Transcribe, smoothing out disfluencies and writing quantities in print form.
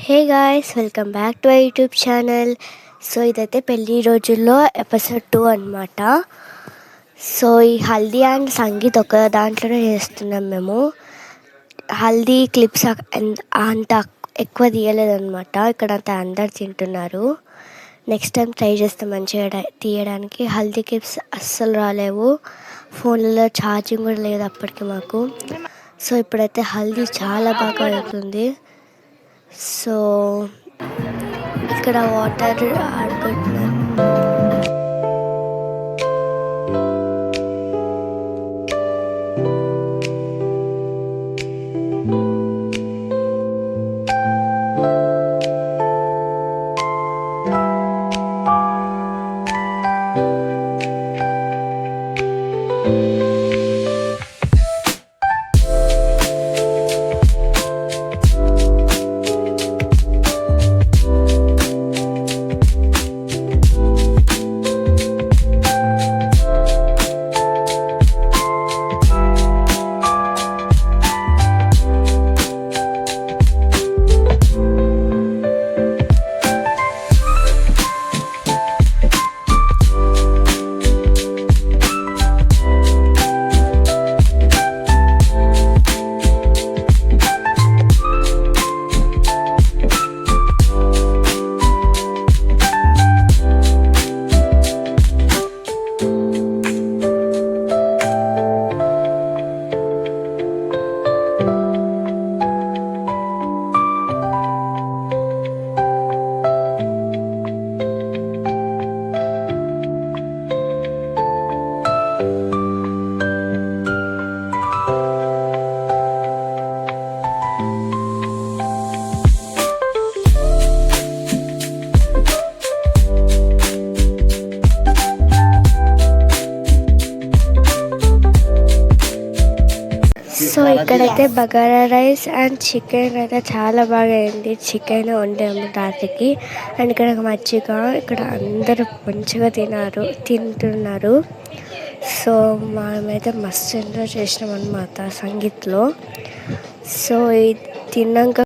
Hey guys, welcome back to our YouTube channel. So ఇదైతే పెళ్ళి రోజుల్లో ఎపిసోడ్ 2 అనమాట. సో ఈ హల్దీ అండ్ సంగీత్ ఒక దాంట్లోనే చేస్తున్నాం మేము. హల్దీ క్లిప్స్ అంత ఎక్కువ తీయలేదన్నమాట. ఇక్కడ అంతా అందరు తింటున్నారు. నెక్స్ట్ టైం ట్రై చేస్తాం మంచిగా తీయడానికి. హల్దీ క్లిప్స్ అస్సలు రాలేవు, ఫోన్లలో ఛార్జింగ్ కూడా లేదు అప్పటికి మాకు. సో ఇప్పుడైతే హల్దీ చాలా బాగా అవుతుంది. సో ఇక్కడ వాటర్ ఆడుకుంటున్నాను. సో ఇక్కడైతే బగారా రైస్ అండ్ చికెన్ అయితే చాలా బాగా అయింది. చికెన్ వండాము రాత్రికి. అండ్ ఇక్కడ మజ్జిగ. ఇక్కడ అందరూ మంచిగా తింటున్నారు. సో మనమైతే మస్తు ఎంజాయ్ చేసినాం అనమాట సంగీత్లో. సో తిన్నాక